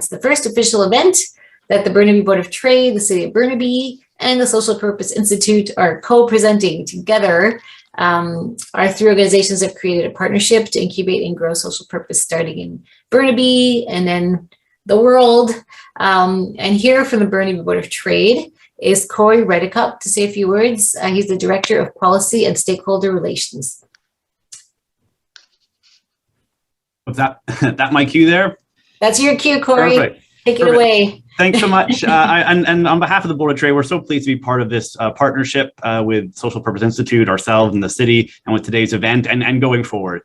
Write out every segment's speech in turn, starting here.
It's the first official event that the Burnaby Board of Trade, the City of Burnaby, and the Social Purpose Institute are co-presenting together. Our three organizations have created a partnership to incubate and grow social purpose, starting in Burnaby and then the world. And here from the Burnaby Board of Trade is Corey Reddicup to say a few words. He's the Director of Policy and Stakeholder Relations. Was that my cue there? That's your cue, Corey. Perfect. Take it away. Thanks so much. And on behalf of the Board of Trade, we're so pleased to be part of this partnership with Social Purpose Institute, ourselves and the city, and with today's event and going forward.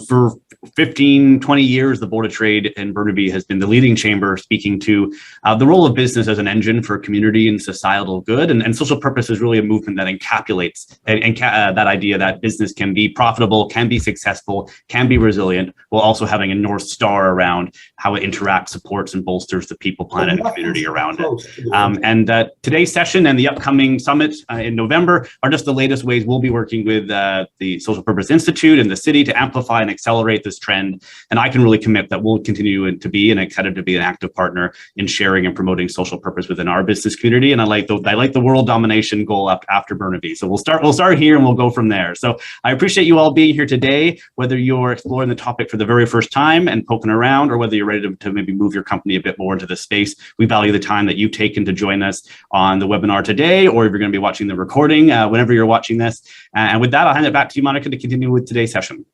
For 15, 20 years, the Board of Trade in Burnaby has been the leading chamber speaking to the role of business as an engine for community and societal good. And social purpose is really a movement that encapsulates that idea that business can be profitable, can be successful, can be resilient, while also having a North Star around how it interacts, supports, and bolsters the people, planet, and community around it. Today's session and the upcoming summit in November are just the latest ways we'll be working with the Social Purpose Institute and the city to amplify and accelerate this trend. And I can really commit that we'll continue to be and excited to be an active partner in sharing and promoting social purpose within our business community. And I like the world domination goal after Burnaby. So we'll start here and we'll go from there. So I appreciate you all being here today, whether you're exploring the topic for the very first time and poking around, or whether you're ready to maybe move your company a bit more into this space. We value the time that you've taken to join us on the webinar today, or if you're going to be watching the recording, whenever you're watching this. And with that, I'll hand it back to you, Monica, to continue with today's session.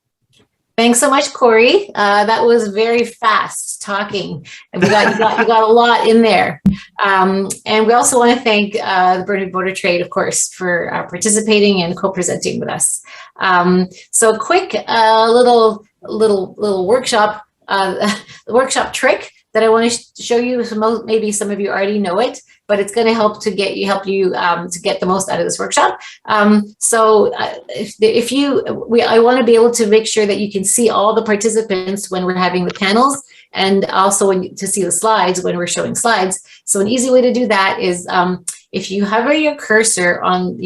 Thanks so much, Corey. That was very fast talking. And you got a lot in there. And we also want to thank the Burnaby Board of Trade, of course, for participating and co-presenting with us. So a quick little workshop, workshop trick that I want to show you. Maybe some of you already know it, but it's going to help you to get the most out of this workshop. I want to be able to make sure that you can see all the participants when we're having the panels, and also to see the slides when we're showing slides. So an easy way to do that is if you hover your cursor on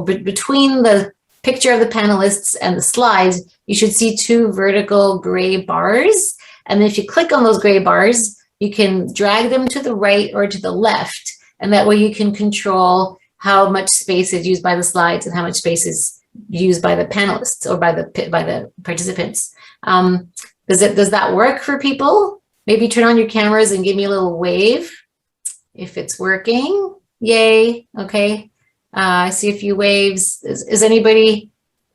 between the picture of the panelists and the slides, you should see two vertical gray bars. And then if you click on those gray bars, you can drag them to the right or to the left. And that way you can control how much space is used by the slides and how much space is used by the panelists or by the participants. Does that work for people? Maybe turn on your cameras and give me a little wave if it's working. Yay. Okay. I see a few waves. Is anybody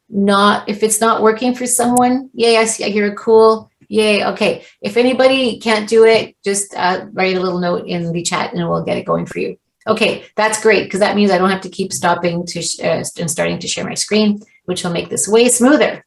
if it's not working for someone? Yay. I hear a cool. Yay. Okay. If anybody can't do it, just write a little note in the chat and we'll get it going for you. Okay, that's great, because that means I don't have to keep stopping and starting to share my screen, which will make this way smoother.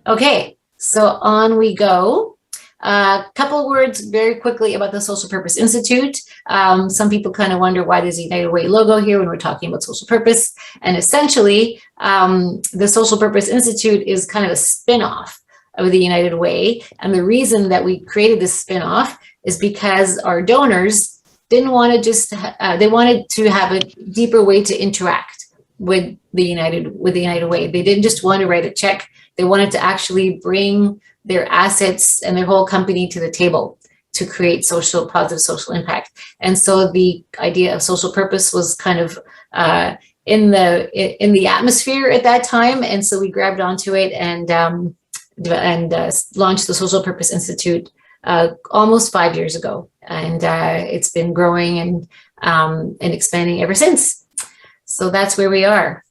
Okay, so on we go. A couple words very quickly about the Social Purpose Institute. Some people kind of wonder, why there's a United Way logo here when we're talking about social purpose. And essentially, the Social Purpose Institute is kind of a spin-off of the United Way. And the reason that we created this spin-off is because our donors didn't want to they wanted to have a deeper way to interact with the United Way. They didn't just want to write a check. They wanted to actually bring their assets and their whole company to the table to create positive social impact. And so the idea of social purpose was kind of in the atmosphere at that time. And so we grabbed onto it and launched the Social Purpose Institute almost 5 years ago, and it's been growing and expanding ever since. So that's where we are.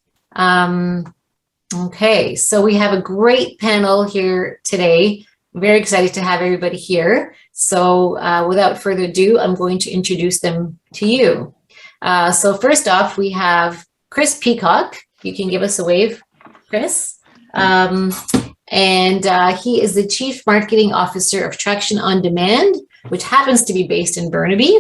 Okay, so we have a great panel here today. I'm very excited to have everybody here. So without further ado, I'm going to introduce them to you. So first off, we have Chris Peacock. You can give us a wave, Chris. And he is the Chief Marketing Officer of Traction on Demand, which happens to be based in Burnaby.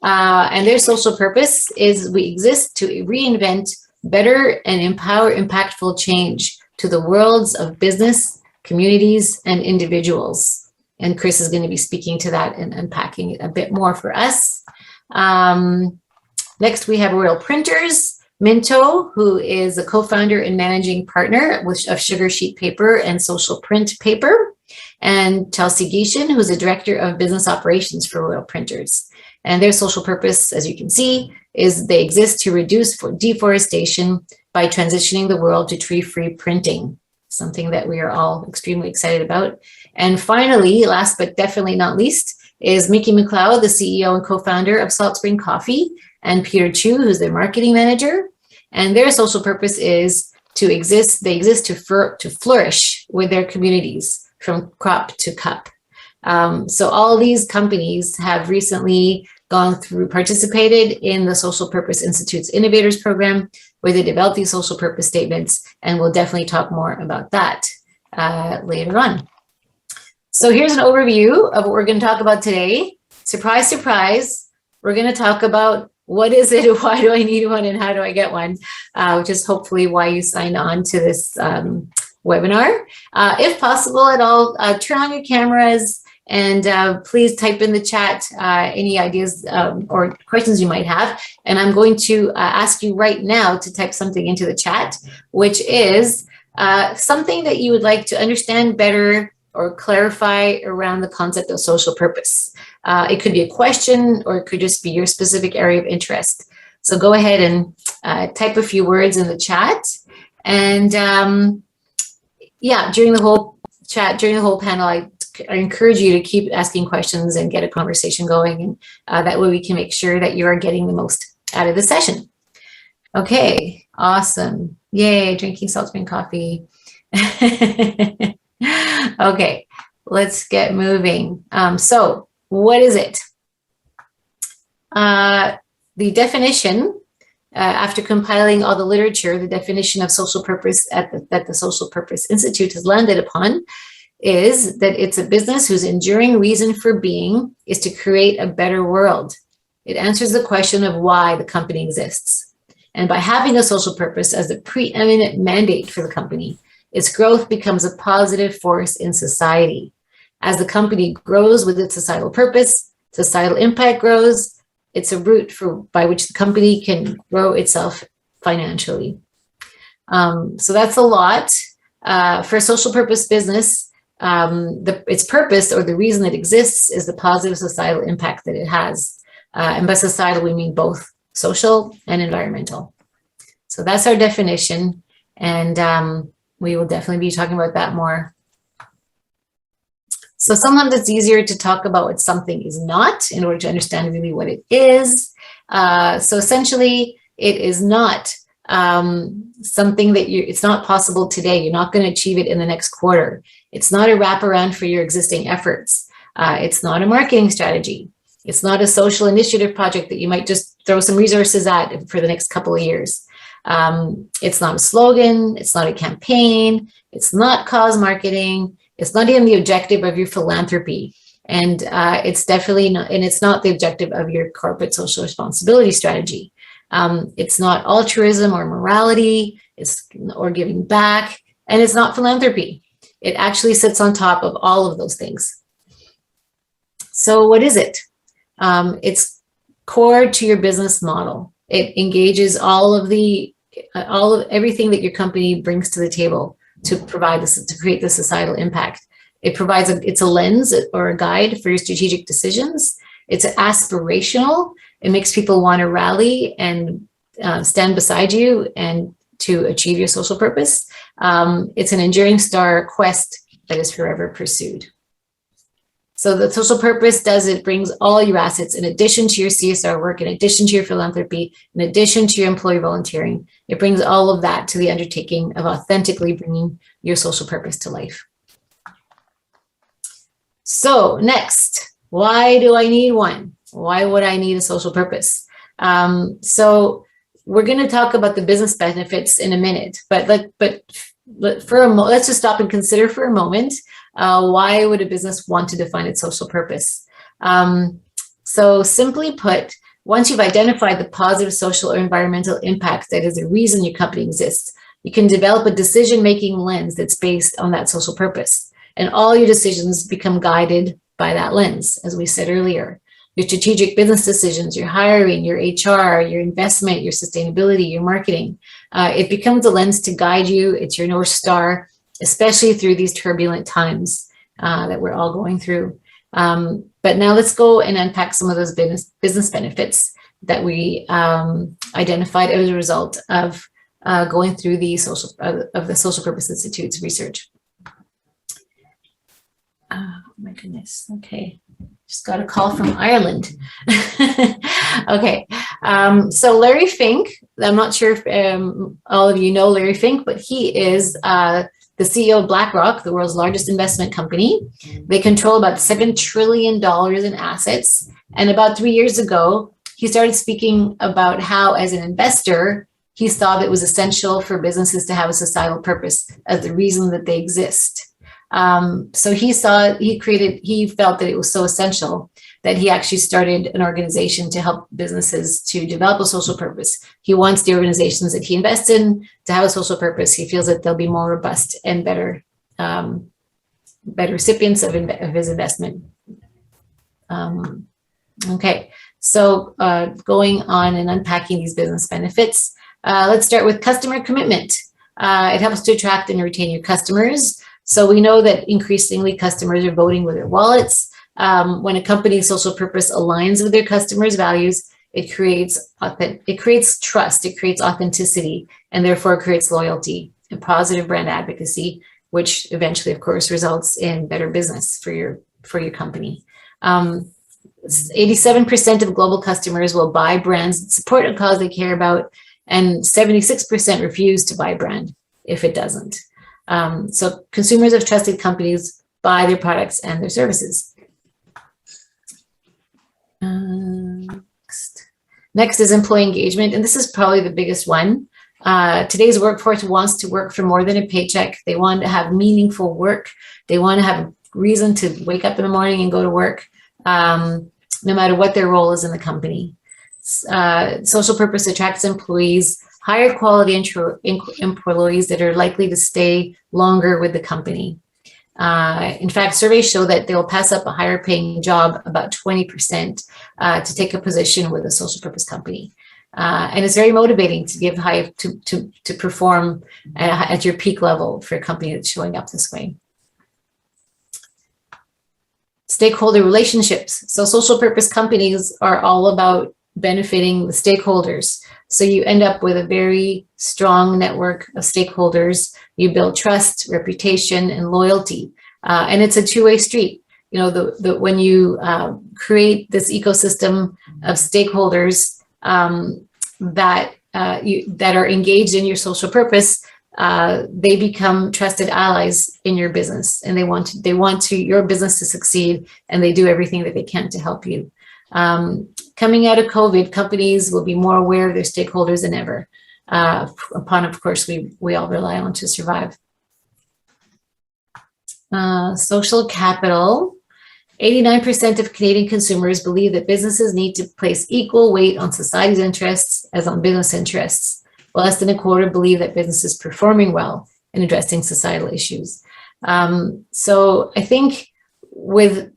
And their social purpose is we exist to reinvent better and empower impactful change to the worlds of business, communities, and individuals. And Chris is going to be speaking to that and unpacking it a bit more for us. Next, we have Royal Printers. Minto, who is a co-founder and managing partner of Sugar Sheet Paper and Social Print Paper. and Chelsea Geishan, who's the Director of Business Operations for Royal Printers. And their social purpose, as you can see, is they exist to reduce deforestation by transitioning the world to tree-free printing, something that we are all extremely excited about. And finally, last but definitely not least, is Mickey McLeod, the CEO and co-founder of Saltspring Coffee, and Peter Chu, who's their marketing manager. And their social purpose is they exist to flourish with their communities from crop to cup. So all these companies have recently participated in the Social Purpose Institute's Innovators Program, where they develop these social purpose statements, and we'll definitely talk more about that later on. So here's an overview of what we're going to talk about today. Surprise, surprise, we're going to talk about what is it, why do I need one, and how do I get one, which is hopefully why you signed on to this webinar. If possible at all, turn on your cameras and please type in the chat any ideas or questions you might have. And I'm going to ask you right now to type something into the chat, which is something that you would like to understand better or clarify around the concept of social purpose. It could be a question, or it could just be your specific area of interest. So go ahead and type a few words in the chat. And yeah, during the whole panel, I encourage you to keep asking questions and get a conversation going. And that way we can make sure that you are getting the most out of the session. Okay, awesome. Yay, drinking Saltspring coffee. Okay, let's get moving. So what is it? The definition, after compiling all the literature, the definition of social purpose that the Social Purpose Institute has landed upon is that it's a business whose enduring reason for being is to create a better world. It answers the question of why the company exists. And by having a social purpose as the preeminent mandate for the company, its growth becomes a positive force in society. As the company grows with its societal purpose, societal impact grows. It's a route by which the company can grow itself financially. So that's a lot. For a social purpose business, its purpose, or the reason it exists, is the positive societal impact that it has. And by societal, we mean both social and environmental. So that's our definition. And we will definitely be talking about that more. So sometimes it's easier to talk about what something is not in order to understand really what it is. So essentially, it is not something that it's not possible today. You're not going to achieve it in the next quarter. It's not a wraparound for your existing efforts. It's not a marketing strategy. It's not a social initiative project that you might just throw some resources at for the next couple of years. It's not a slogan. It's not a campaign. It's not cause marketing. It's not even the objective of your philanthropy. And it's definitely not, and it's not the objective of your corporate social responsibility strategy. It's not altruism or morality, or giving back, and it's not philanthropy. It actually sits on top of all of those things. So what is it? It's core to your business model. It engages all of everything that your company brings to the table to provide this, to create the societal impact. It's a lens or a guide for your strategic decisions. It's aspirational. It makes people want to rally and stand beside you and to achieve your social purpose. It's an enduring star quest that is forever pursued. So the social purpose brings all your assets in addition to your CSR work, in addition to your philanthropy, in addition to your employee volunteering. It brings all of that to the undertaking of authentically bringing your social purpose to life. So next, why do I need one? Why would I need a social purpose? So we're going to talk about the business benefits in a minute, but let's just stop and consider for a moment. Why would a business want to define its social purpose? So simply put, once you've identified the positive social or environmental impact that is the reason your company exists, you can develop a decision-making lens that's based on that social purpose. And all your decisions become guided by that lens, as we said earlier. Your strategic business decisions, your hiring, your HR, your investment, your sustainability, your marketing, it becomes a lens to guide you. It's your North Star, especially through these turbulent times. that we're all going through. But now let's go and unpack some of those business benefits that we identified as a result of going through the Social Purpose Institute's research. Oh my goodness. Okay. Just got a call from Ireland. Okay. So Larry Fink, I'm not sure if all of you know Larry Fink, but he is the CEO of BlackRock, the world's largest investment company. They control about $7 trillion in assets. And about 3 years ago, he started speaking about how, as an investor, he saw that it was essential for businesses to have a societal purpose as the reason that they exist. So he felt that it was so essential that he actually started an organization to help businesses to develop a social purpose. He wants the organizations that he invests in to have a social purpose. He feels that they'll be more robust and better recipients of his investment. Okay, so going on and unpacking these business benefits, let's start with customer commitment. It helps to attract and retain your customers. So we know that increasingly customers are voting with their wallets. When a company's social purpose aligns with their customers' values, it creates trust, it creates authenticity, and therefore creates loyalty and positive brand advocacy, which eventually, of course, results in better business for your company. 87% of global customers will buy brands that support a cause they care about, and 76% refuse to buy a brand if it doesn't. So consumers of trusted companies buy their products and their services. Next is employee engagement, and this is probably the biggest one. Today's workforce wants to work for more than a paycheck. They want to have meaningful work. They want to have a reason to wake up in the morning and go to work, no matter what their role is in the company. Social purpose attracts employees, higher quality employees that are likely to stay longer with the company. In fact, surveys show that they'll pass up a higher paying job, about 20%, to take a position with a social purpose company. And it's very motivating to give to perform at your peak level for a company that's showing up this way. Stakeholder relationships. So social purpose companies are all about benefiting the stakeholders. So you end up with a very strong network of stakeholders. You build trust, reputation, and loyalty. And it's a two-way street. You know, when you create this ecosystem of stakeholders that are engaged in your social purpose, they become trusted allies in your business, and they want your business to succeed, and they do everything that they can to help you. Coming out of COVID, companies will be more aware of their stakeholders than ever, upon, of course, we all rely on to survive. Social capital. 89% of Canadian consumers believe that businesses need to place equal weight on society's interests as on business interests. Less than a quarter believe that business is performing well in addressing societal issues. So I think with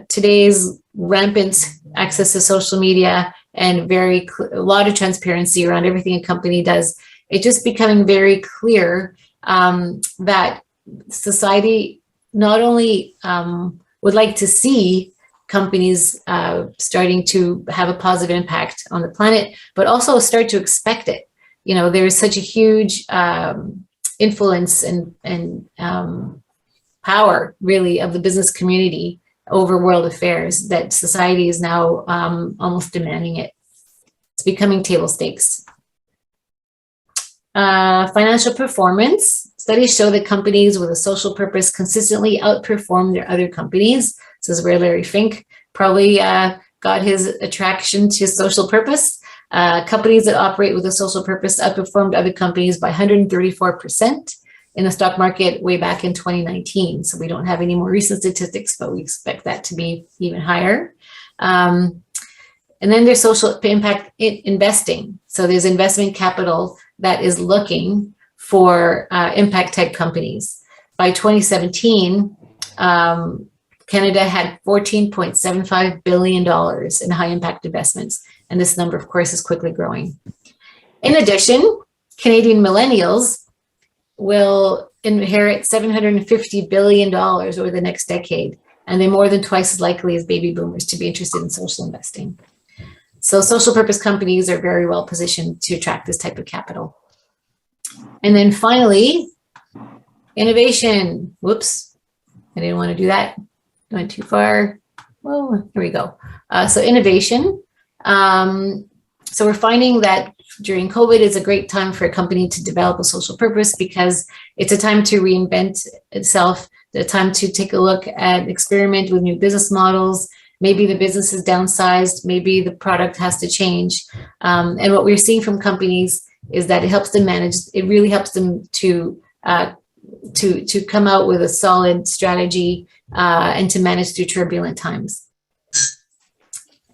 today's rampant access to social media and a lot of transparency around everything a company does, it's just becoming very clear that society not only would like to see companies starting to have a positive impact on the planet, but also start to expect it. You know, there is such a huge influence and power, really, of the business community over world affairs that society is now almost demanding it. It's becoming table stakes. Financial performance. Studies show that companies with a social purpose consistently outperform their other companies. This is where Larry Fink probably got his attraction to social purpose. Companies that operate with a social purpose outperformed other companies by 134% in the stock market way back in 2019. So we don't have any more recent statistics, but we expect that to be even higher. And then there's social impact investing. So there's investment capital that is looking for impact type companies. By 2017, Canada had $14.75 billion in high impact investments. And this number, of course, is quickly growing. In addition, Canadian millennials will inherit $750 billion over the next decade, and they're more than twice as likely as baby boomers to be interested in social investing. So social purpose companies are very well positioned to attract this type of capital. And then finally, innovation. Whoops, I didn't want to do that. Went too far. Well, here we go. So innovation. So we're finding that during COVID is a great time for a company to develop a social purpose because it's a time to reinvent itself, a time to take a look at experiment with new business models. Maybe the business is downsized, maybe the product has to change. And what we're seeing from companies is that it helps them manage, it really helps them to come out with a solid strategy and to manage through turbulent times.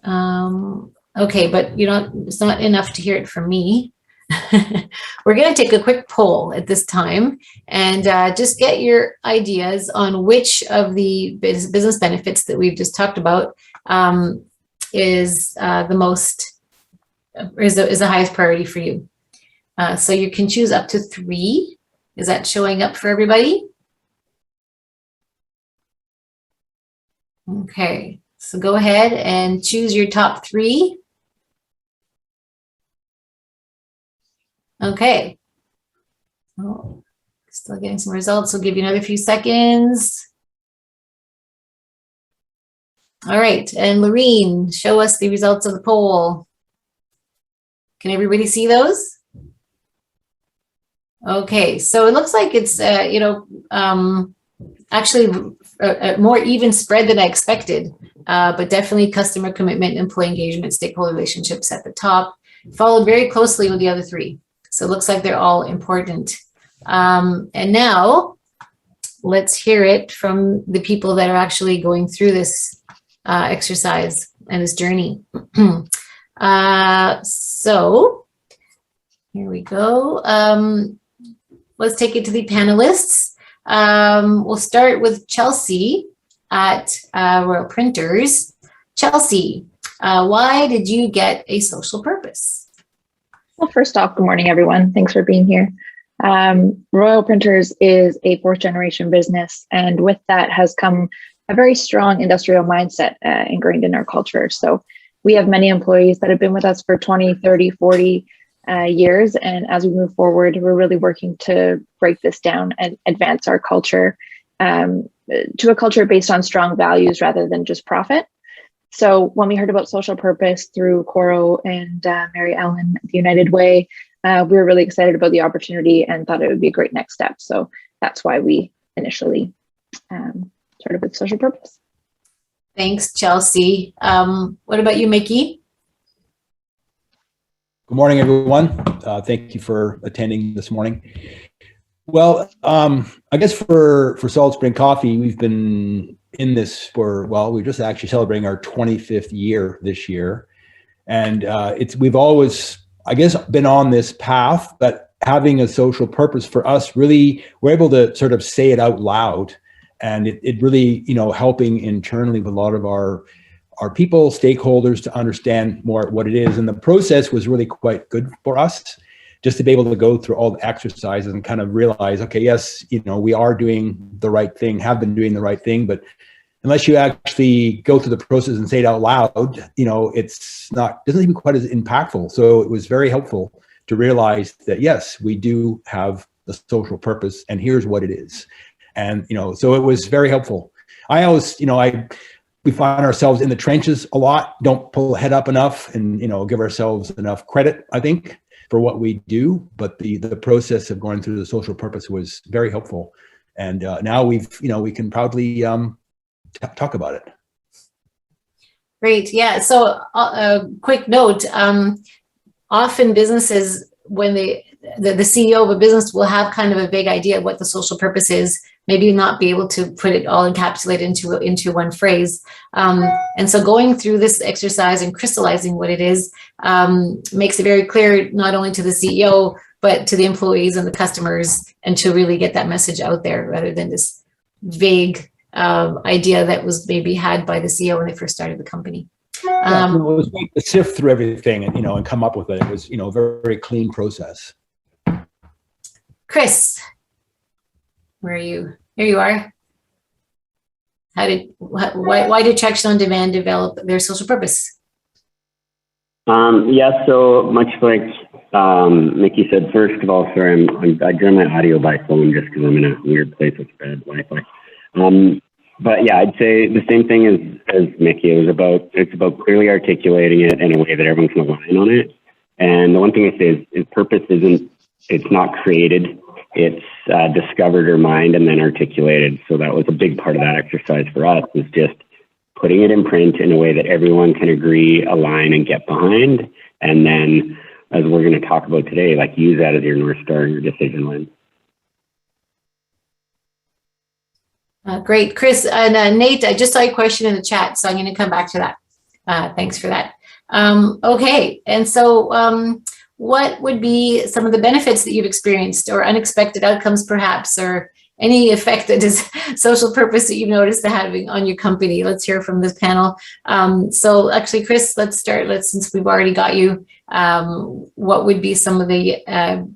Okay, but it's not enough to hear it from me. We're going to take a quick poll at this time and just get your ideas on which of the business benefits that we've just talked about is the highest priority for you. So you can choose up to 3. Is that showing up for everybody? Okay, so go ahead and choose your top 3. Okay. Oh, still getting some results. We'll give you another few seconds. All right, and Lorene, show us the results of the poll. Can everybody see those? Okay, so it looks like it's actually a more even spread than I expected, but definitely customer commitment, employee engagement, stakeholder relationships at the top, followed very closely with the other 3. So it looks like they're all important. And now let's hear it from the people that are actually going through this exercise and this journey. So here we go. Let's take it to the panelists. We'll start with Chelsea at Royal Printers. Chelsea, why did you get a social purpose? Well, first off, good morning, everyone. Thanks for being here. Royal Printers is a 4th-generation business, and with that has come a very strong industrial mindset ingrained in our culture. So we have many employees that have been with us for 20, 30, 40 years, and as we move forward, we're really working to break this down and advance our culture to a culture based on strong values rather than just profit. So when we heard about social purpose through Coro and Mary Ellen at the United Way, we were really excited about the opportunity and thought it would be a great next step. So that's why we initially started with social purpose. Thanks, Chelsea. What about you, Mickey? Good morning, everyone. Thank you for attending this morning. Well, I guess for Saltspring Coffee, we've been in this for, well, we're just actually celebrating our 25th year this year. And we've always, I guess, been on this path, but having a social purpose for us, really, we're able to sort of say it out loud. And it really, helping internally with a lot of our people, stakeholders to understand more what it is. And the process was really quite good for us, just to be able to go through all the exercises and kind of realize, okay, yes, we are doing the right thing, have been doing the right thing, but unless you actually go through the process and say it out loud, it's not, doesn't even quite as impactful. So it was very helpful to realize that, yes, we do have the social purpose and here's what it is. And, so it was very helpful. I always, we find ourselves in the trenches a lot, don't pull the head up enough and, give ourselves enough credit, I think, for what we do. But the process of going through the social purpose was very helpful. And now we can proudly talk about it. Great. Yeah. So a quick note, often businesses, when the CEO of a business will have kind of a vague idea of what the social purpose is, maybe not be able to put it all encapsulated into one phrase. And so going through this exercise and crystallizing what it is makes it very clear, not only to the CEO, but to the employees and the customers, and to really get that message out there rather than this vague idea that was maybe had by the CEO when they first started the company. It was great to sift through everything and, and come up with it. It was, a very, very clean process. Chris. Where are you? There you are. Why did Traction on Demand develop their social purpose? Yeah, so much like Mickey said, first of all, sorry, I joined my audio by phone just because I'm in a weird place with bad Wi-Fi. But yeah, I'd say the same thing as Mickey. It's about clearly articulating it in a way that everyone can align on it. And the one thing I say is purpose it's not created. It's discovered or mined and then articulated. So that was a big part of that exercise for us, was just putting it in print in a way that everyone can agree, align, and get behind. And then, as we're going to talk about today, like use that as your North Star and your decision lens. Great. Chris and Nate, I just saw a question in the chat, so I'm going to come back to that. Thanks for that. Okay. And so what would be some of the benefits that you've experienced, or unexpected outcomes perhaps, or any effect that is social purpose that you've noticed having on your company? Let's hear from this panel. So actually, Chris, let's start. Since we've already got you, what would be some of the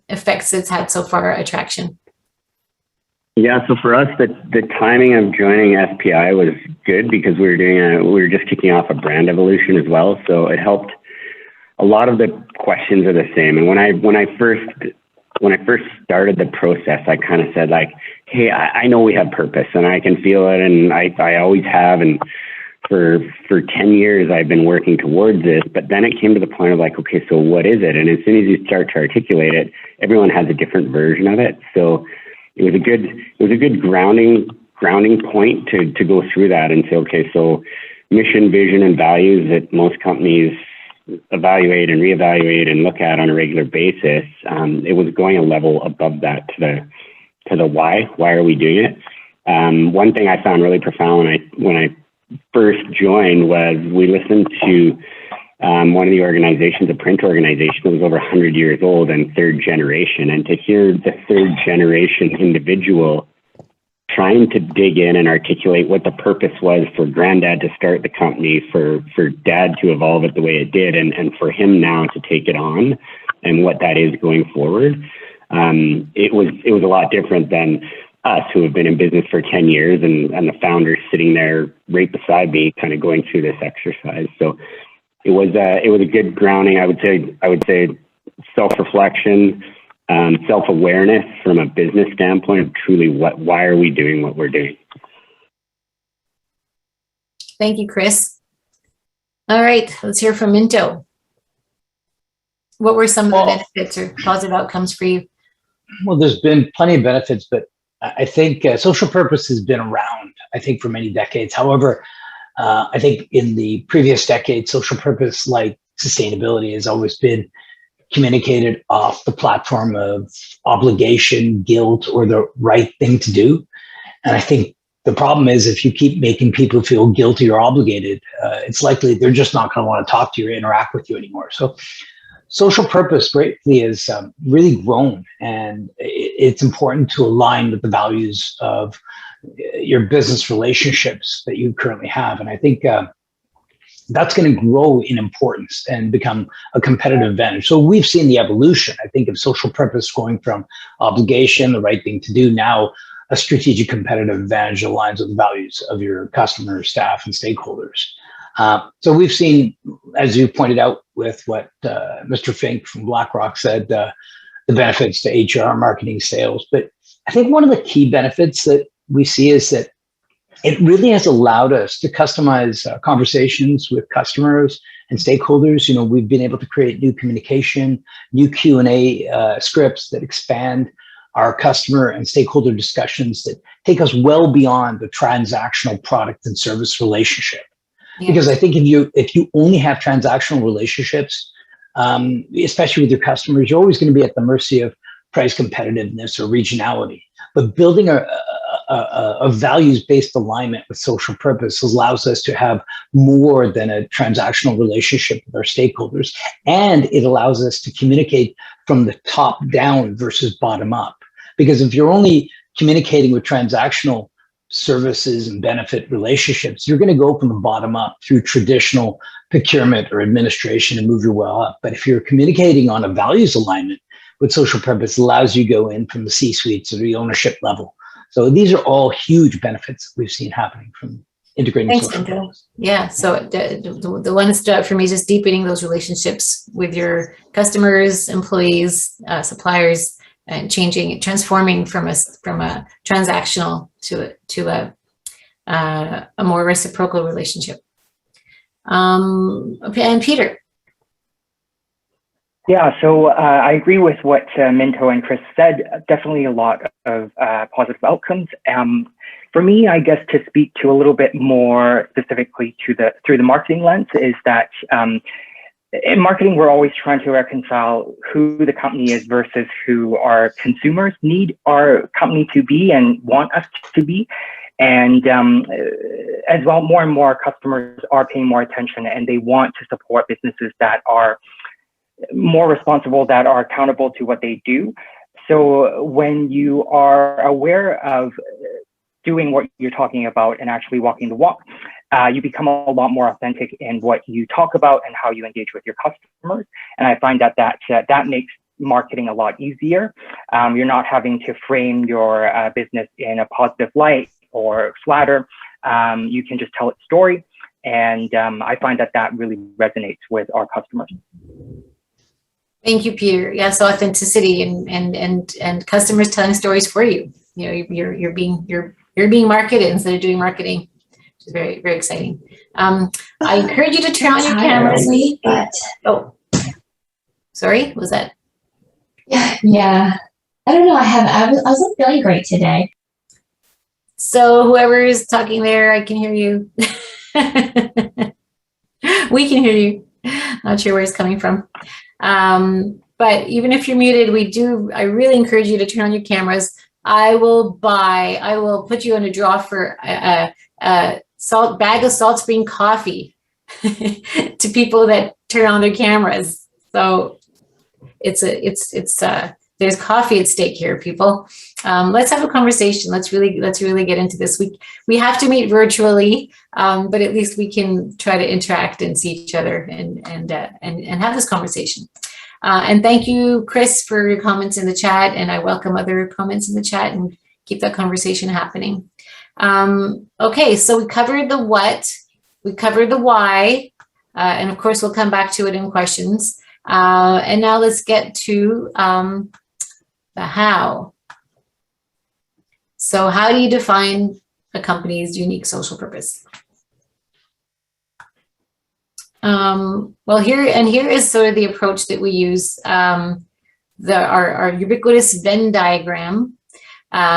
effects it's had so far at Traction? Yeah, so for us, the timing of joining SPI was good because we were just kicking off a brand evolution as well. So it helped. A lot of the questions are the same. And when I first started the process, I kind of said like, hey, I know we have purpose and I can feel it, and I always have, and for 10 years I've been working towards this. But then it came to the point of like, okay, so what is it? And as soon as you start to articulate it, everyone has a different version of it. So it was a good grounding point to go through that and say, okay, so mission, vision, and values that most companies evaluate and reevaluate and look at on a regular basis. It was going a level above that to the why. Why are we doing it? One thing I found really profound when I first joined was we listened to one of the organizations, a print organization that was over 100 years old and third generation, and to hear the third generation individual trying to dig in and articulate what the purpose was for granddad to start the company, for dad to evolve it the way it did, and for him now to take it on and what that is going forward. It was a lot different than us, who have been in business for 10 years and the founders sitting there right beside me kind of going through this exercise. So it was a good grounding. I would say self-reflection, self-awareness from a business standpoint of truly why are we doing what we're doing. Thank you, Chris. All right, let's hear from Minto. What were some of the benefits or positive outcomes for you? Well, there's been plenty of benefits, but I think social purpose has been around, I think, for many decades. However, I think in the previous decade, social purpose, like sustainability, has always been communicated off the platform of obligation, guilt, or the right thing to do. And I think the problem is, if you keep making people feel guilty or obligated, it's likely they're just not going to want to talk to you or interact with you anymore. So social purpose greatly has really grown, and it's important to align with the values of your business relationships that you currently have. And I think that's going to grow in importance and become a competitive advantage. So we've seen the evolution, I think, of social purpose going from obligation, the right thing to do, now a strategic competitive advantage that aligns with the values of your customers, staff, and stakeholders. So we've seen, as you pointed out with what Mr. Fink from BlackRock said, the benefits to HR, marketing, sales. But I think one of the key benefits that we see is that it really has allowed us to customize conversations with customers and stakeholders. You know, we've been able to create new communication, new Q&A scripts that expand our customer and stakeholder discussions that take us well beyond the transactional product and service relationship. Yeah. Because I think if you only have transactional relationships, especially with your customers, you're always going to be at the mercy of price competitiveness or regionality. But building a values-based alignment with social purpose allows us to have more than a transactional relationship with our stakeholders. And it allows us to communicate from the top down versus bottom up. Because if you're only communicating with transactional services and benefit relationships, you're going to go from the bottom up through traditional procurement or administration and move your way up. But if you're communicating on a values alignment with social purpose, it allows you to go in from the C-suites or the ownership level So these are all huge benefits we've seen happening from integrating Thanks, social Minto. purpose. Yeah, so the one that stood out for me is just deepening those relationships with your customers, employees, suppliers, and transforming from a transactional to a more reciprocal relationship. And Peter. Yeah, so I agree with what Minto and Chris said. Definitely a lot of positive outcomes. For me, I guess to speak to a little bit more specifically through the marketing lens is that in marketing, we're always trying to reconcile who the company is versus who our consumers need our company to be and want us to be. And as well, more and more customers are paying more attention, and they want to support businesses that are more responsible, that are accountable to what they do. So when you are aware of doing what you're talking about and actually walking the walk, you become a lot more authentic in what you talk about and how you engage with your customers. And I find that makes marketing a lot easier. You're not having to frame your business in a positive light or flatter. You can just tell its story. And I find that really resonates with our customers. Thank you, Peter. Yes, authenticity and customers telling stories for you. You know, you're being marketed instead of doing marketing, which is very, very exciting. I encourage you to turn on your cameras. Oh, sorry, was that? Yeah. I don't know. I wasn't feeling great today. So whoever is talking there, I can hear you. We can hear you. Not sure where it's coming from. But even if you're muted, I really encourage you to turn on your cameras. I will put you in a draw for a bag of Saltspring Coffee to people that turn on their cameras. So there's coffee at stake here, people. Let's have a conversation. Let's really get into this. We have to meet virtually, but at least we can try to interact and see each other and have this conversation. And thank you, Chris, for your comments in the chat. And I welcome other comments in the chat and keep that conversation happening. Okay, so we covered the what, we covered the why, and of course we'll come back to it in questions. And now let's get to the how. So how do you define a company's unique social purpose? Well, here is sort of the approach that we use, our ubiquitous Venn diagram.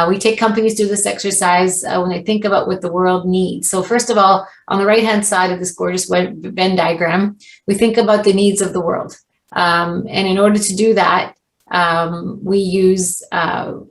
We take companies through this exercise when they think about what the world needs. So first of all, on the right-hand side of this gorgeous Venn diagram, we think about the needs of the world. And in order to do that, we use the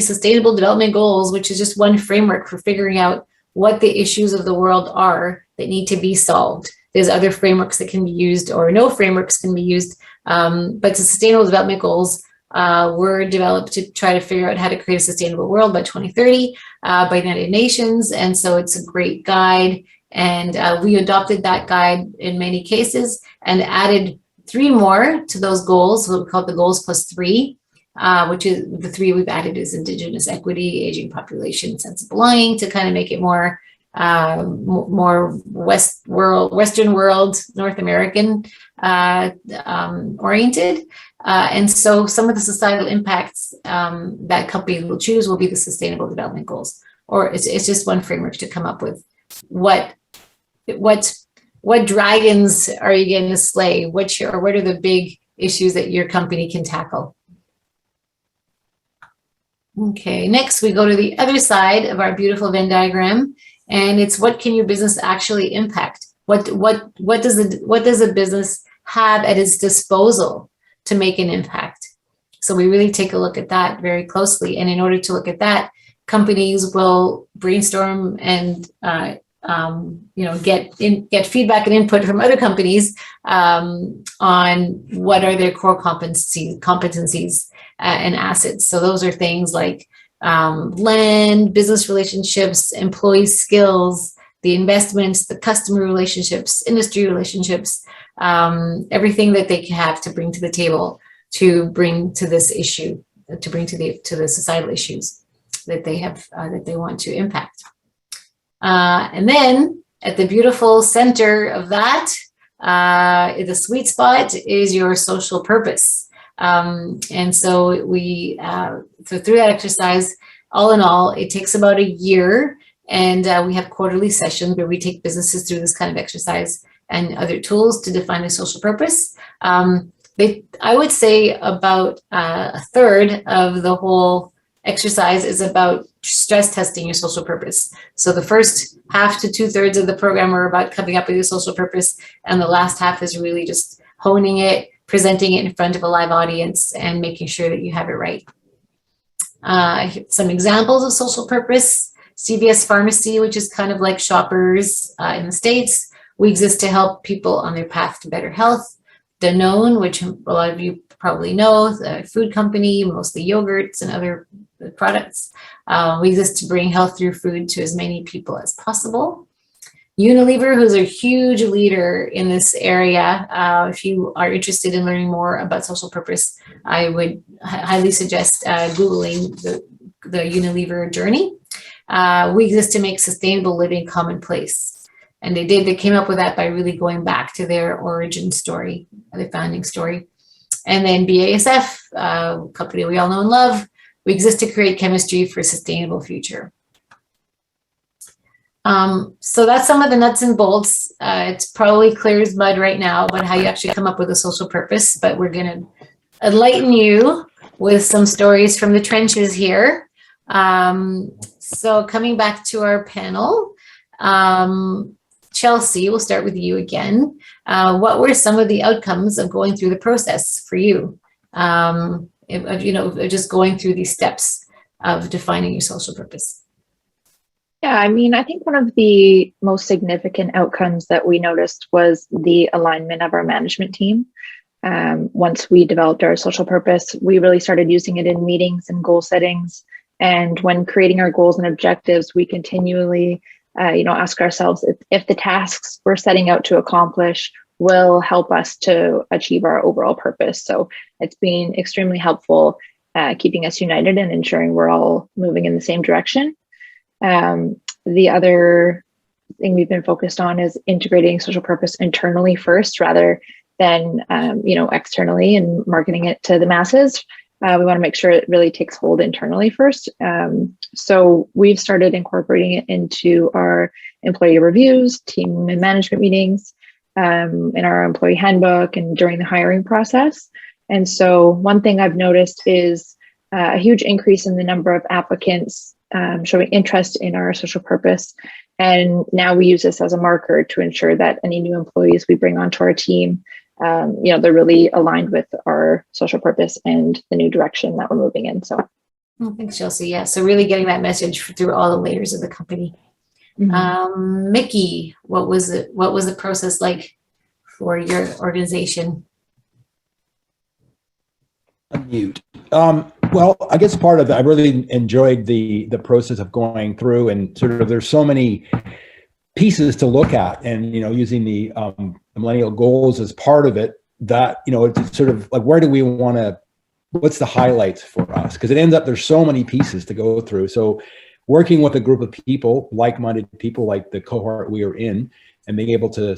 Sustainable Development Goals, which is just one framework for figuring out what the issues of the world are that need to be solved. There's other frameworks that can be used, or no frameworks can be used, but the Sustainable Development Goals were developed to try to figure out how to create a sustainable world by 2030 by the United Nations. And so it's a great guide. And we adopted that guide in many cases and added 3 more to those goals, what we call the goals +3, which is the 3 we've added is Indigenous equity, aging population, sense of belonging, to kind of make it more Western world, North American oriented. And so some of the societal impacts that companies will choose will be the Sustainable Development Goals, or it's just one framework to come up with what dragons are you going to slay? What are the big issues that your company can tackle? Okay, next we go to the other side of our beautiful Venn diagram, and it's what can your business actually impact? What does a business have at its disposal to make an impact? So we really take a look at that very closely, and in order to look at that, companies will brainstorm and get feedback and input from other companies on what are their core competencies and assets. So those are things like land, business relationships, employee skills, the investments, the customer relationships, industry relationships, everything that they can have to bring to the table, to bring to this issue, to bring to the societal issues. that they have that they want to impact. And then at the beautiful center of that, the sweet spot is your social purpose. And so we, so through that exercise, all in all, it takes about a year, and we have quarterly sessions where we take businesses through this kind of exercise and other tools to define a social purpose. I would say about a third of the whole exercise is about stress testing your social purpose. So the first half to 2/3 of the program are about coming up with your social purpose, and the last half is really just honing it, presenting it in front of a live audience, and making sure that you have it right. Some examples of social purpose: CVS Pharmacy, which is kind of like Shoppers in the States. We exist to help people on their path to better health. Danone, which a lot of you probably know, the food company, mostly yogurts and other products. We exist to bring health through food to as many people as possible. Unilever, who's a huge leader in this area. If you are interested in learning more about social purpose, I would highly suggest Googling the Unilever journey. We exist to make sustainable living commonplace. And they came up with that by really going back to their origin story, their founding story. And then BASF, a company we all know and love, we exist to create chemistry for a sustainable future. So that's some of the nuts and bolts. It's probably clear as mud right now about how you actually come up with a social purpose, but we're gonna enlighten you with some stories from the trenches here. So coming back to our panel, Chelsea, we'll start with you again. What were some of the outcomes of going through the process for you? Just going through these steps of defining your social purpose. Yeah, I mean, I think one of the most significant outcomes that we noticed was the alignment of our management team. Once we developed our social purpose, we really started using it in meetings and goal settings. And when creating our goals and objectives, we continually ask ourselves if the tasks we're setting out to accomplish will help us to achieve our overall purpose. So it's been extremely helpful keeping us united and ensuring we're all moving in the same direction. The other thing we've been focused on is integrating social purpose internally first rather than externally and marketing it to the masses. We want to make sure it really takes hold internally first. So we've started incorporating it into our employee reviews, team and management meetings, in our employee handbook and during the hiring process. And so one thing I've noticed is a huge increase in the number of applicants showing interest in our social purpose. And now we use this as a marker to ensure that any new employees we bring onto our team, they're really aligned with our social purpose and the new direction that we're moving in. So, thanks, Chelsea. Yeah, so really getting that message through all the layers of the company. Mm-hmm. Mickey, what was the process like for your organization? Unmute. Well, I guess part of it, I really enjoyed the process of going through and sort of there's so many pieces to look at, and using the millennial goals as part of it. That it's sort of like, where do we want to? What's the highlights for us? Because it ends up there's so many pieces to go through. So working with a group of people, like-minded people, like the cohort we are in, and being able to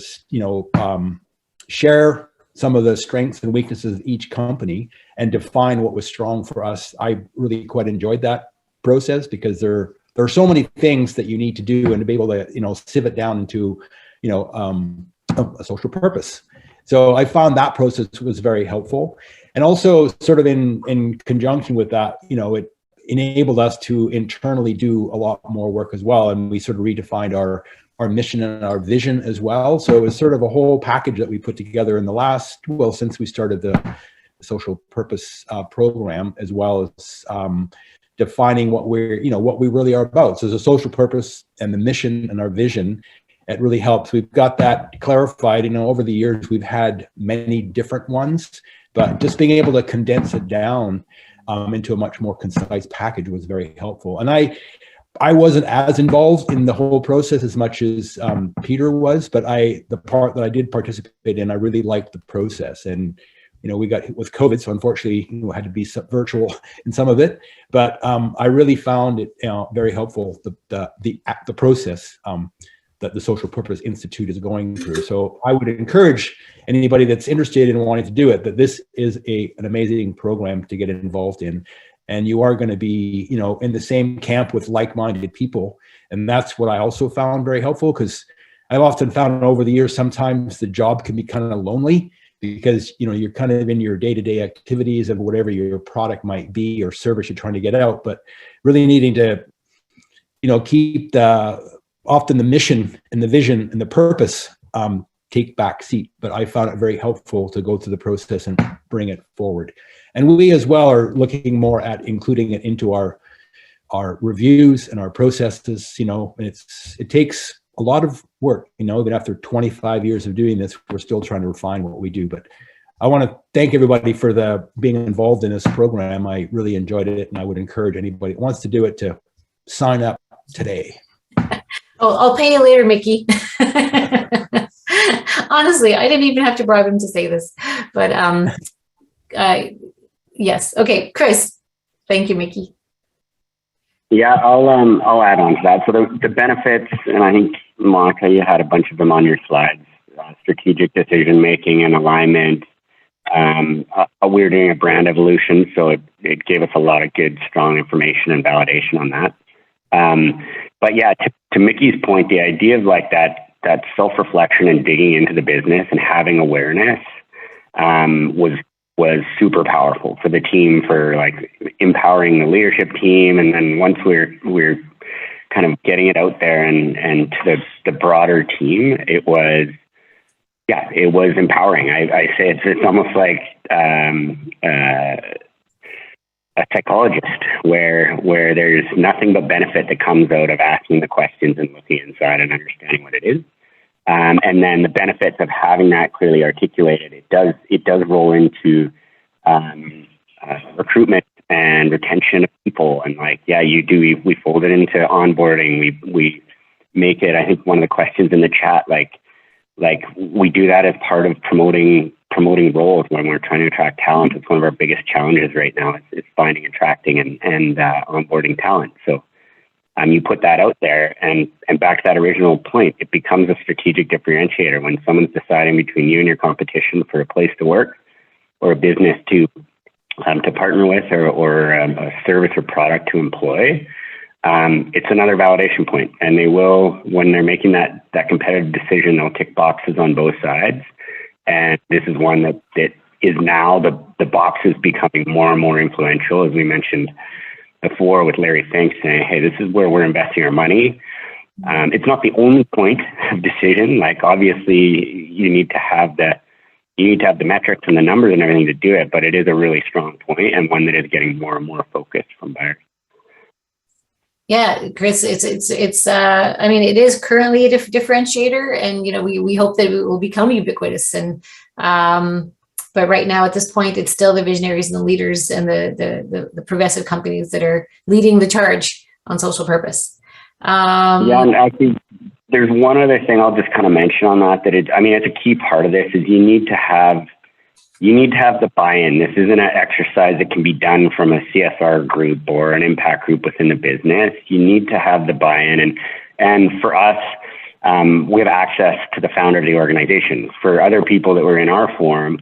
share some of the strengths and weaknesses of each company and define what was strong for us. I really quite enjoyed that process because there are so many things that you need to do and to be able to, sieve it down into, a social purpose. So I found that process was very helpful. And also sort of in conjunction with that, it enabled us to internally do a lot more work as well. And we sort of redefined our mission and our vision as well. So it was sort of a whole package that we put together in since we started the social purpose program, as well as defining what we really are about. So there's a social purpose and the mission and our vision. It really helps. We've got that clarified. Over the years, we've had many different ones, but just being able to condense it down into a much more concise package was very helpful. And I wasn't as involved in the whole process as much as Peter was, but the part that I did participate in, I really liked the process. And we got hit with COVID, so unfortunately, had to be virtual in some of it. But I really found it very helpful, the process that the Social Purpose Institute is going through. So I would encourage anybody that's interested in wanting to do it, that this is an amazing program to get involved in. And you are going to be, in the same camp with like-minded people. And that's what I also found very helpful, because I've often found over the years, sometimes the job can be kind of lonely, because, you're kind of in your day-to-day activities of whatever your product might be or service you're trying to get out, but really needing to, keep often the mission and the vision and the purpose take back seat. But I found it very helpful to go through the process and bring it forward. And we as well are looking more at including it into our reviews and our processes. And it takes a lot of work, even after 25 years of doing this, we're still trying to refine what we do. But I want to thank everybody for being involved in this program. I really enjoyed it, and I would encourage anybody that wants to do it to sign up today. Oh, I'll pay you later, Mickey. Honestly, I didn't even have to bribe him to say this, but yes. Okay, Chris. Thank you, Mickey. Yeah, I'll add on to that. So the benefits, and I think, Monica, you had a bunch of them on your slides: strategic decision making and alignment. We're doing a brand evolution, so it gave us a lot of good, strong information and validation on that. But yeah, to Mickey's point, the idea of like that self-reflection and digging into the business and having awareness was super powerful for the team, for like empowering the leadership team. And then once we're kind of getting it out there and to the broader team, it was empowering. I say it's almost like a psychologist where there's nothing but benefit that comes out of asking the questions and looking inside and understanding what it is. And then the benefits of having that clearly articulated, it does roll into recruitment and retention of people. And like, yeah, we fold it into onboarding. We make it, I think one of the questions in the chat, like we do that as part of promoting roles when we're trying to attract talent. It's one of our biggest challenges right now. It's finding, attracting, and onboarding talent. So you put that out there, and back to that original point, it becomes a strategic differentiator when someone's deciding between you and your competition for a place to work or a business to partner with, or a service or product to employ. It's another validation point, and they will, when they're making that competitive decision, they'll tick boxes on both sides. And this is one that is now the box is becoming more and more influential, as we mentioned before with Larry Fink saying, hey, this is where we're investing our money. It's not the only point of decision. Like, obviously you need to have the metrics and the numbers and everything to do it, but it is a really strong point, and one that is getting more and more focused from buyers. Yeah, Chris, it's I mean, it is currently a differentiator, and we hope that it will become ubiquitous. And but right now, at this point, it's still the visionaries and the leaders and the progressive companies that are leading the charge on social purpose. Yeah, and I think there's one other thing I'll just kind of mention on that it's a key part of this is you need to have the buy-in. This isn't an exercise that can be done from a CSR group or an impact group within the business. You need to have the buy-in. And for us, we have access to the founder of the organization. For other people that were in our forum,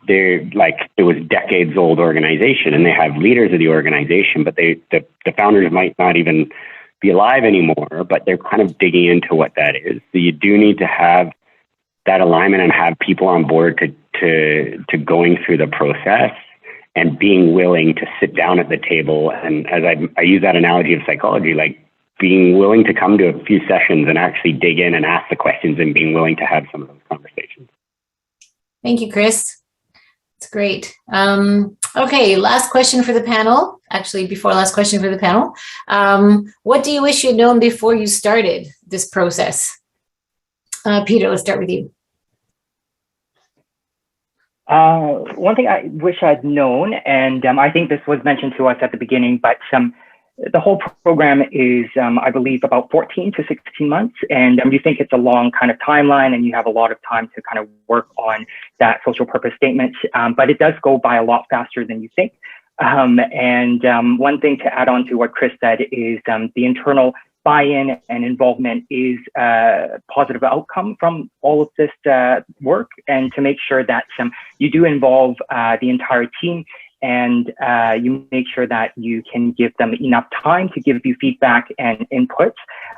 they're like, it was decades old organization, and they have leaders of the organization, but the founders might not even be alive anymore, but they're kind of digging into what that is. So you do need to have that alignment and have people on board to going through the process and being willing to sit down at the table. And as I use that analogy of psychology, like being willing to come to a few sessions and actually dig in and ask the questions and being willing to have some of those conversations. Thank you, Chris. It's great. Okay, last question for the panel. Actually, before last question for the panel. What do you wish you'd known before you started this process? Peter, let's start with you. One thing I wish I'd known, and I think this was mentioned to us at the beginning, but the whole program is, I believe, about 14 to 16 months. And you think it's a long kind of timeline and you have a lot of time to kind of work on that social purpose statement. But it does go by a lot faster than you think. One thing to add on to what Chris said is the internal buy-in and involvement is a positive outcome from all of this work, and to make sure that you do involve the entire team, and you make sure that you can give them enough time to give you feedback and input.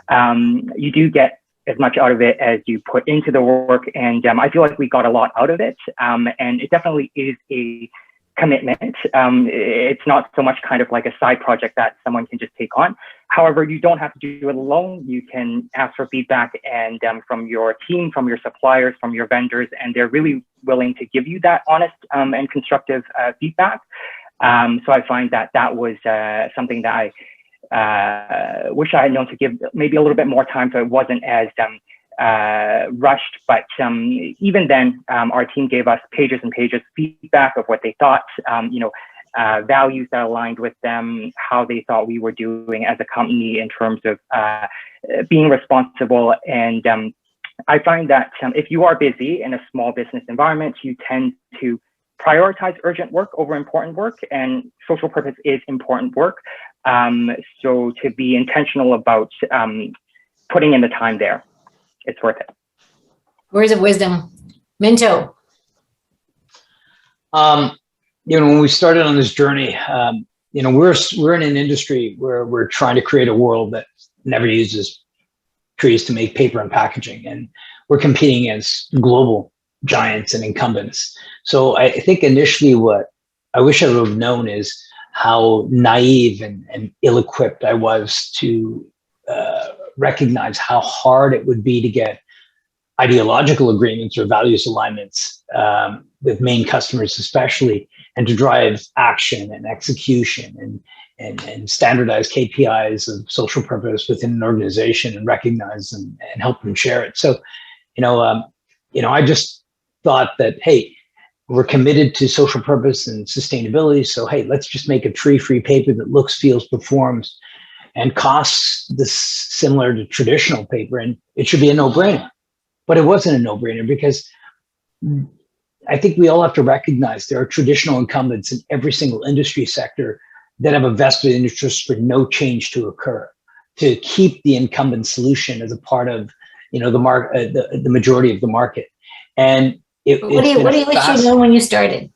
You do get as much out of it as you put into the work, and I feel like we got a lot out of it, and it definitely is a commitment. It's not so much kind of like a side project that someone can just take on. However, you don't have to do it alone. You can ask for feedback and from your team, from your suppliers, from your vendors, and they're really willing to give you that honest and constructive feedback. So I find that that was something that I wish I had known to give maybe a little bit more time, so it wasn't as rushed. But even then, our team gave us pages and pages of feedback of what they thought, values that aligned with them, how they thought we were doing as a company in terms of being responsible. And I find that if you are busy in a small business environment, you tend to prioritize urgent work over important work, and social purpose is important work. So to be intentional about putting in the time there, it's worth it. Words of wisdom. Minto. When we started on this journey, we're in an industry where we're trying to create a world that never uses trees to make paper and packaging, and we're competing against global giants and incumbents. So I think initially what I wish I would have known is how naive and ill-equipped I was to recognize how hard it would be to get ideological agreements or values alignments with main customers especially, and to drive action and execution and standardize KPIs of social purpose within an organization and recognize and help them share it. So, I just thought that, hey, we're committed to social purpose and sustainability. So, hey, let's just make a tree-free paper that looks, feels, performs, and costs this similar to traditional paper. And it should be a no-brainer. But it wasn't a no-brainer, because I think we all have to recognize there are traditional incumbents in every single industry sector that have a vested interest for no change to occur, to keep the incumbent solution as a part of, the majority of the market. And what do you wish you know when you started?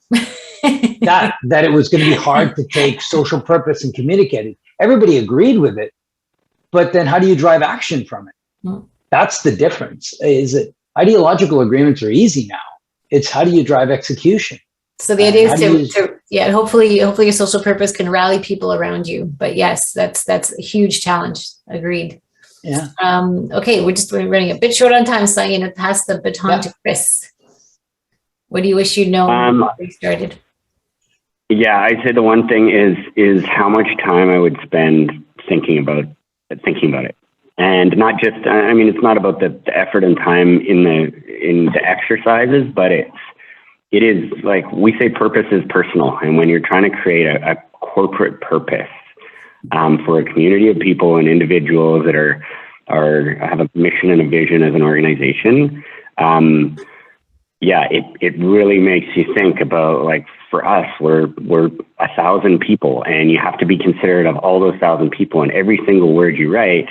that it was going to be hard to take social purpose and communicate it. Everybody agreed with it, but then how do you drive action from it? Mm. That's the difference. Is that ideological agreements are easy now. It's how do you drive execution? So the idea is hopefully your social purpose can rally people around you. But yes, that's a huge challenge. Agreed. Yeah. Okay, we're running a bit short on time, so I'm going to pass the baton to Chris. What do you wish you'd known before we started? Yeah, I'd say the one thing is how much time I would spend thinking about it. And not just, it's not about the effort and time in the exercises, but it is like we say purpose is personal. And when you're trying to create a corporate purpose for a community of people and individuals that have a mission and a vision as an organization, it really makes you think about, like, for us, we're 1,000 people, and you have to be considerate of all those 1,000 people, and every single word you write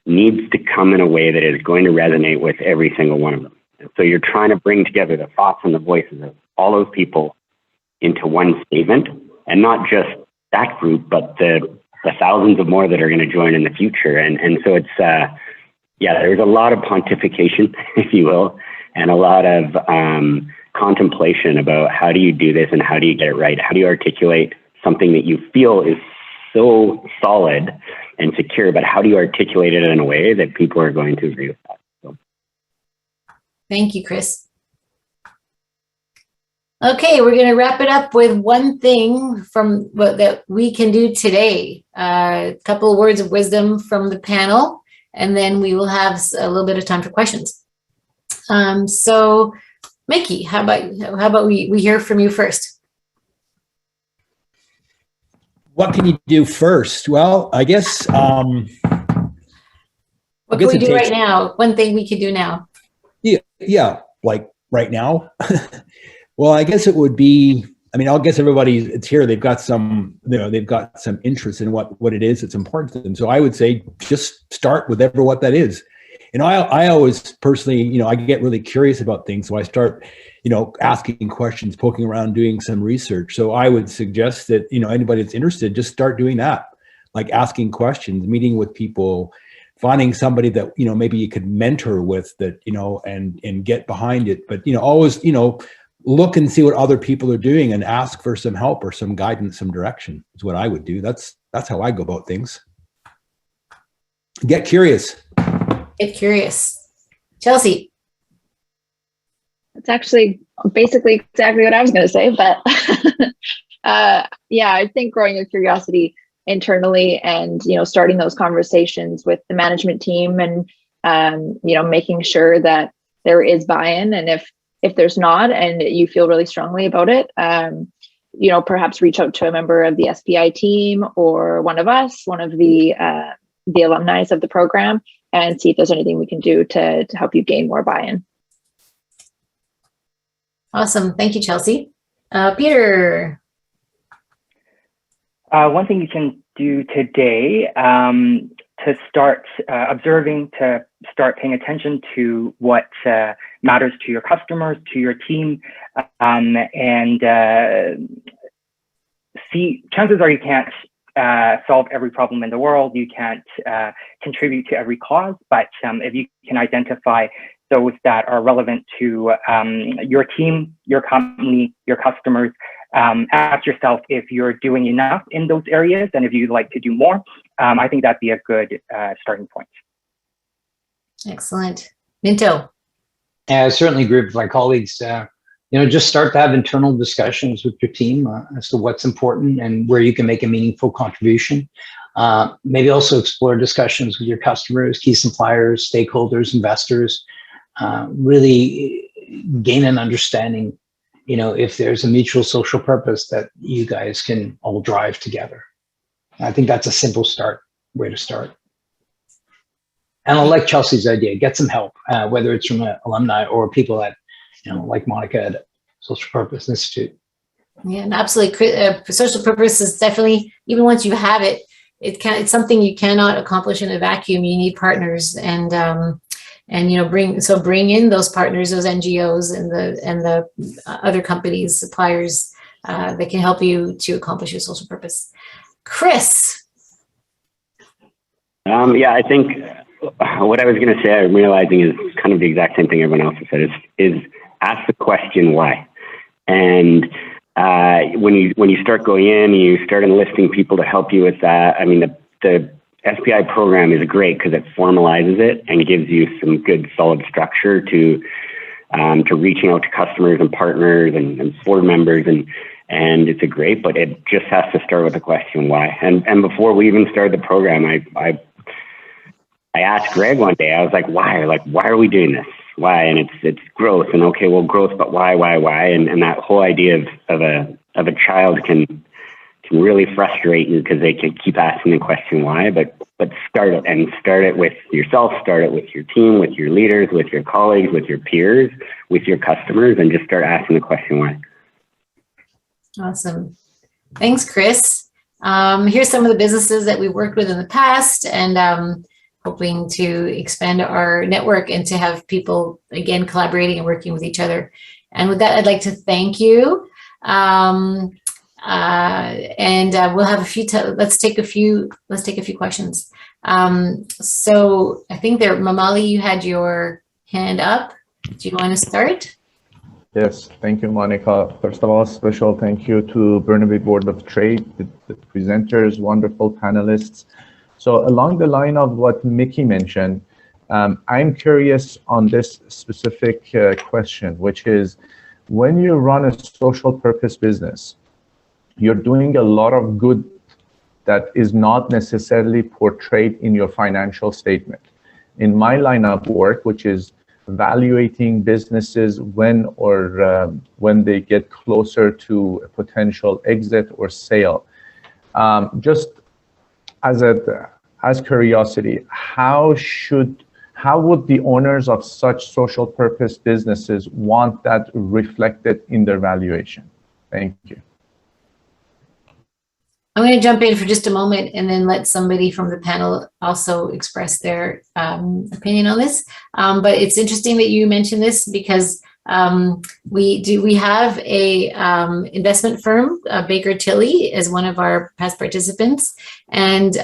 needs to come in a way that is going to resonate with every single one of them. So you're trying to bring together the thoughts and the voices of all those people into one statement, and not just that group, but the thousands of more that are going to join in the future. And so it's, there's a lot of pontification, if you will, and a lot of contemplation about how do you do this and how do you get it right? How do you articulate something that you feel is so solid and secure, but how do you articulate it in a way that people are going to agree with that? So. Thank you, Chris. Okay, we're going to wrap it up with one thing from that we can do today. A couple of words of wisdom from the panel, and then we will have a little bit of time for questions. So, Mickey, how about we hear from you first? What can you do first? Well, I guess. What can we do right now? One thing we could do now. Yeah, like right now. Well, I guess it would be. I mean, I'll guess it's here. They've got some, they've got some interest in what it is that's important to them. So I would say just start with what that is. I always personally, I get really curious about things. So I start, asking questions, poking around, doing some research. So I would suggest that, anybody that's interested, just start doing that, like asking questions, meeting with people, finding somebody that, maybe you could mentor with that, and get behind it. But, always, look and see what other people are doing and ask for some help or some guidance, some direction is what I would do. That's how I go about things. Get curious. Get curious. Chelsea. It's actually basically exactly what I was going to say, but yeah, I think growing your curiosity internally and, starting those conversations with the management team and, making sure that there is buy-in. And if there's not, and you feel really strongly about it, perhaps reach out to a member of the SPI team or one of us, one of the alumni of the program, and see if there's anything we can do to help you gain more buy-in. Awesome. Thank you, Chelsea. Peter. One thing you can do today to start observing, to start paying attention to what matters to your customers, to your team, and see, chances are you can't solve every problem in the world. You can't contribute to every cause, but if you can identify those that are relevant to your team, your company, your customers, ask yourself if you're doing enough in those areas, and if you'd like to do more. I think that'd be a good starting point. Excellent. Minto. I certainly agree with my colleagues. Just start to have internal discussions with your team as to what's important and where you can make a meaningful contribution. Maybe also explore discussions with your customers, key suppliers, stakeholders, investors. Really gain an understanding, if there's a mutual social purpose that you guys can all drive together. I think that's a simple way to start. And I like Chelsea's idea, get some help, whether it's from an alumni or people at, like Monica at Social Purpose Institute. Yeah, and absolutely. Social purpose is definitely, even once you have it, it's something you cannot accomplish in a vacuum. You need partners, and bring in those partners, those NGOs and the other companies, suppliers that can help you to accomplish your social purpose. Chris. Yeah, I think what I was going to say, I'm realizing is kind of the exact same thing everyone else has said, is ask the question why. And when you start going in, you start enlisting people to help you with that. I mean, the SPI program is great because it formalizes it and gives you some good solid structure to reaching out to customers and partners and board members, and it's great, but it just has to start with the question why. And before we even started the program, I asked Greg one day, I was like, why? Like, why are we doing this? Why? And it's growth, and okay, well, growth, but why? And that whole idea of a child can really frustrate you because they can keep asking the question why, but start it with yourself, start it with your team, with your leaders, with your colleagues, with your peers, with your customers, and just start asking the question why. Awesome. Thanks, Chris. Here's some of the businesses that we worked with in the past, and hoping to expand our network and to have people, again, collaborating and working with each other. And with that, I'd like to thank you. We'll have a few. Let's take a few questions. So I think Mamali, you had your hand up. Do you want to start? Yes, thank you, Monica. First of all, special thank you to Burnaby Board of Trade, the presenters, wonderful panelists. So along the line of what Mickey mentioned, I'm curious on this specific question, which is when you run a social purpose business, you're doing a lot of good that is not necessarily portrayed in your financial statement. In my line of work, which is evaluating businesses when they get closer to a potential exit or sale, Just as curiosity, how would the owners of such social purpose businesses want that reflected in their valuation? Thank you. I'm going to jump in for just a moment and then let somebody from the panel also express their opinion on this. But it's interesting that you mentioned this because we have a investment firm, Baker Tilly, as one of our past participants, and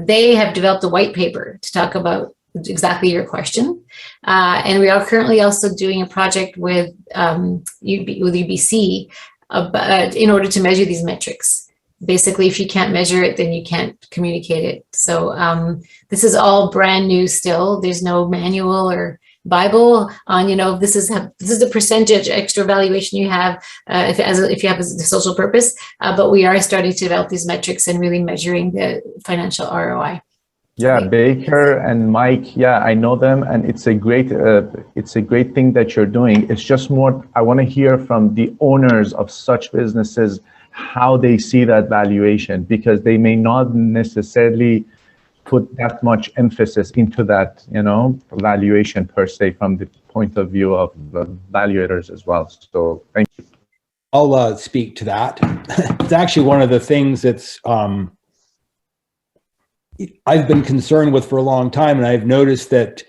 they have developed a white paper to talk about exactly your question. And we are currently also doing a project with UBC in order to measure these metrics. Basically, if you can't measure it, then you can't communicate it. So this is all brand new still. There's no manual or Bible on, this is the percentage extra valuation you have if you have a social purpose. But we are starting to develop these metrics and really measuring the financial ROI. Yeah, Baker and Mike, yeah, I know them, and it's a great thing that you're doing. It's just more, I want to hear from the owners of such businesses how they see that valuation, because they may not necessarily put that much emphasis into that, valuation per se from the point of view of the valuators as well. So thank you. I'll speak to that. It's actually one of the things that's I've been concerned with for a long time, and I've noticed that,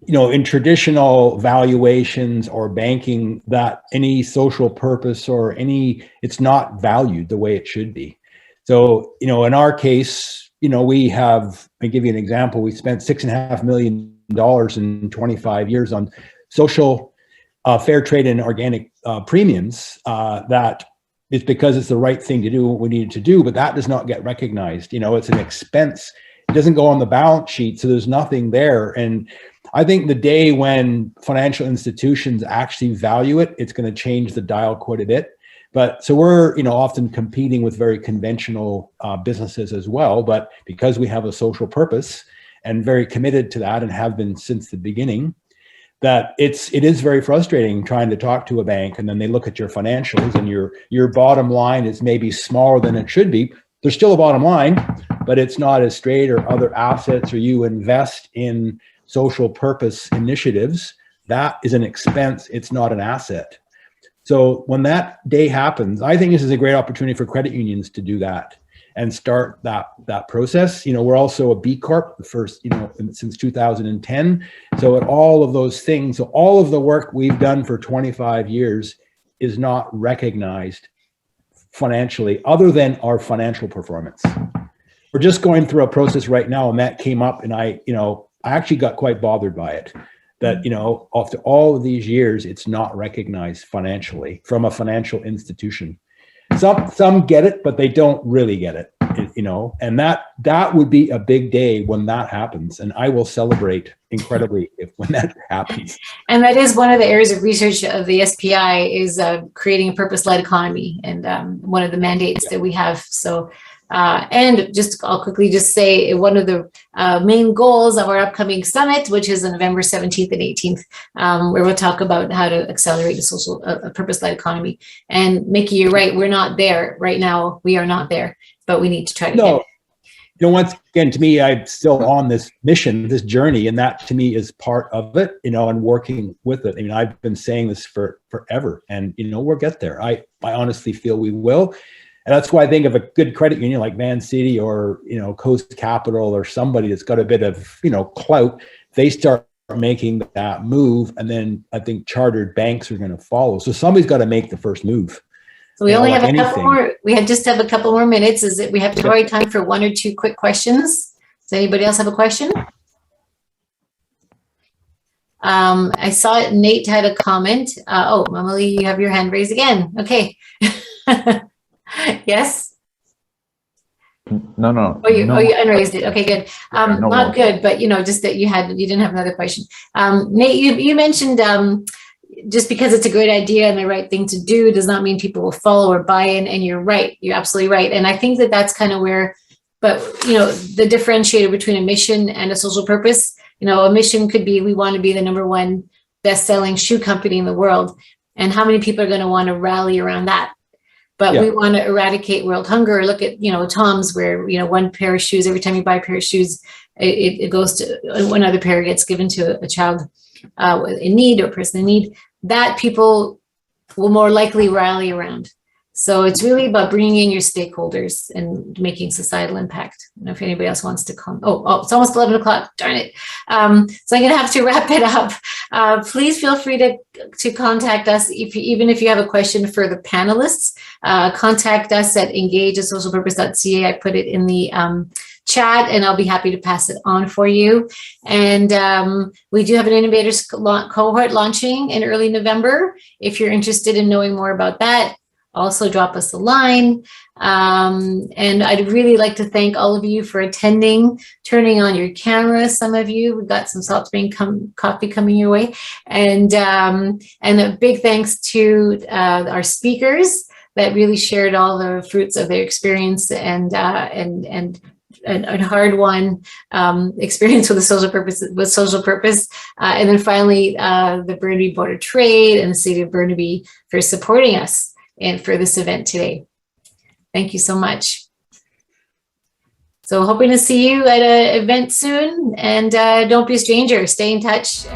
in traditional valuations or banking, that any social purpose or it's not valued the way it should be. So, in our case, I'll give you an example. We spent $6.5 million in 25 years on social fair trade and organic premiums. That is because it's the right thing to do, what we needed to do, but that does not get recognized. It's an expense. It doesn't go on the balance sheet, so there's nothing there. And I think the day when financial institutions actually value it, it's going to change the dial quite a bit. But so we're, often competing with very conventional businesses as well. But because we have a social purpose and very committed to that and have been since the beginning, that it is very frustrating trying to talk to a bank, and then they look at your financials and your bottom line is maybe smaller than it should be. There's still a bottom line, but it's not as straight, or other assets, or you invest in social purpose initiatives. That is an expense. It's not an asset. So when that day happens, I think this is a great opportunity for credit unions to do that and start that process. We're also a B Corp, the first, since 2010. So at all of those things, so all of the work we've done for 25 years is not recognized financially, other than our financial performance. We're just going through a process right now, and that came up, and I actually got quite bothered by it. That, after all of these years, it's not recognized financially from a financial institution. Some get it, but they don't really get it, and that would be a big day when that happens. And I will celebrate incredibly when that happens. And that is one of the areas of research of the SPI is creating a purpose-led economy, and one of the mandates that we have. So, and I'll quickly just say one of the main goals of our upcoming summit, which is on November 17th and 18th, where we'll talk about how to accelerate a social purpose-led economy. And Mickey, you're right. We're not there right now. We are not there, but we need to try to get it. Once again, to me, I'm still on this mission, this journey, and that to me is part of it, and working with it. I've been saying this for forever, and, we'll get there. I honestly feel we will. And that's why I think of a good credit union like Van City or, Coast Capital or somebody that's got a bit of, clout, they start making that move. And then I think chartered banks are going to follow. So somebody's got to make the first move. So we only have a couple more. We just have a couple more minutes. Is it? We have time for one or two quick questions. Does anybody else have a question? I saw Nate had a comment. Emily, you have your hand raised again. Okay. Yes. No. You unraised it. Okay, good. Not good, but just that you didn't have another question. Nate, you mentioned just because it's a great idea and the right thing to do does not mean people will follow or buy in. And you're right. You're absolutely right. And I think that's kind of where, but the differentiator between a mission and a social purpose. A mission could be we want to be the #1 best-selling shoe company in the world, and how many people are going to want to rally around that? but Yeah. we want to eradicate world hunger. Look at, Tom's, where, one pair of shoes, every time you buy a pair of shoes, it goes to one other pair gets given to a child in need or person in need. That people will more likely rally around. So it's really about bringing in your stakeholders and making societal impact. I don't know if anybody else wants to come. Oh, it's almost 11 o'clock. Darn it. So I'm going to have to wrap it up. Please feel free to contact us. Even if you have a question for the panelists, contact us at engage@socialpurpose.ca. I put it in the chat, and I'll be happy to pass it on for you. And we do have an innovators cohort launching in early November. If you're interested in knowing more about that, also drop us a line. And I'd really like to thank all of you for attending, turning on your cameras. Some of you, we've got some Saltspring coffee coming your way. And a big thanks to our speakers that really shared all the fruits of their experience and hard-won experience with social purpose. And then finally, the Burnaby Board of Trade and the City of Burnaby for supporting us and for this event today. Thank you so much. So hoping to see you at an event soon, and don't be a stranger, stay in touch.